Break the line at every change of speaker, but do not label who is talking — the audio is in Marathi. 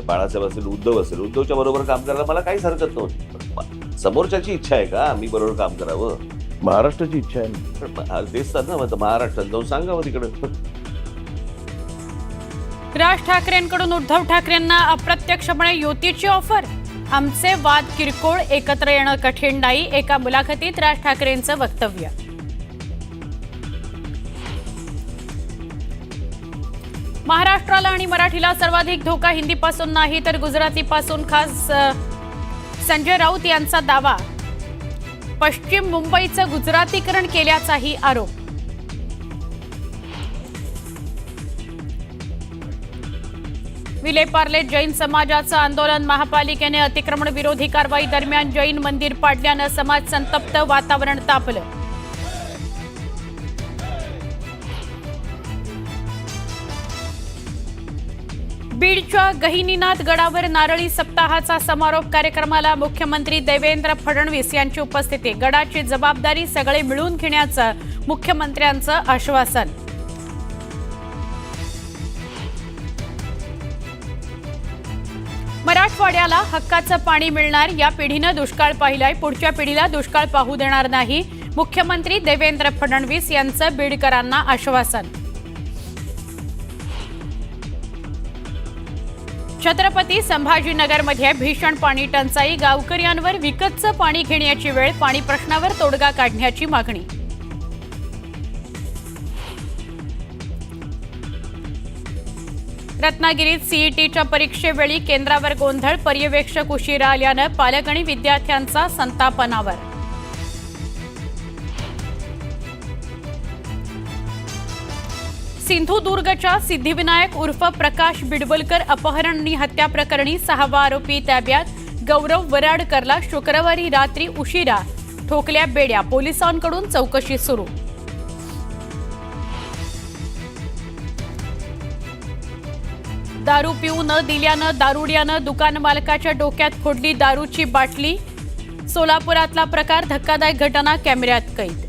बाळासाहेब असेल, उद्धव असेल, उद्धवच्या बरोबर काम करायला मला काहीच हरकत नव्हती. पण समोरच्याची इच्छा आहे का मी बरोबर काम करावं?
महाराष्ट्राची इच्छा आहे ना.
पण तेच तर ना, मग महाराष्ट्रात जाऊन सांगावं तिकडं.
राज ठाकरेंकडून उद्धव ठाकरेंना अप्रत्यक्षपणे युतीची ऑफर. आमचे वाद किरकोळ, एकत्र येणं कठीण नाही, एका मुलाखतीत राज ठाकरेंचं वक्तव्य. महाराष्ट्राला आणि मराठीला सर्वाधिक धोका हिंदीपासून नाही तर गुजरातीपासून, खास संजय राऊत यांचा दावा. पश्चिम मुंबईचं गुजरातीकरण केल्याचाही आरोप. विलेपार्ले जैन समाजाचं आंदोलन. महापालिकेने अतिक्रमण विरोधी कारवाई दरम्यान जैन मंदिर पाडल्यानं समाज संतप्त, वातावरण तापलं. बीडच्या गहिनीनाथ गडावर नारळी सप्ताहाचा समारोप कार्यक्रमाला मुख्यमंत्री देवेंद्र फडणवीस यांची उपस्थिती. गडाची जबाबदारी सगळे मिळून घेण्याचं मुख्यमंत्र्यांचं आश्वासन. मराठवाड्याला हक्काचं पाणी मिळणार. या पिढीनं दुष्काळ पाहिलाय, पुढच्या पिढीला दुष्काळ पाहू देणार नाही. मुख्यमंत्री देवेंद्र फडणवीस यांचं बीडकरांना आश्वासन. छत्रपती संभाजीनगरमध्ये भीषण पाणी टंचाई. गावकऱ्यांवर विकतचं पाणी घेण्याची वेळ. पाणी प्रश्नावर तोडगा काढण्याची मागणी. रत्नागिरीत सीईटीच्या परीक्षेवेळी केंद्रावर गोंधळ. पर्यवेक्षक उशिरा आल्यानं पालक आणि विद्यार्थ्यांचा संतापनावर. सिंधुदुर्गच्या सिद्धिविनायक उर्फ प्रकाश बिडवलकर अपहरण आणि हत्या प्रकरणी 6वा आरोपी ताब्यात. गौरव वराडकरला शुक्रवारी रात्री उशिरा ठोकल्या बेड्या. पोलिसांकडून चौकशी सुरू. दारू पिऊ न दिल्यानं दारुड्यानं दुकान मालकाच्या डोक्यात फोडली दारूची बाटली. सोलापुरातला प्रकार, धक्कादायक घटना कॅमेऱ्यात कैद.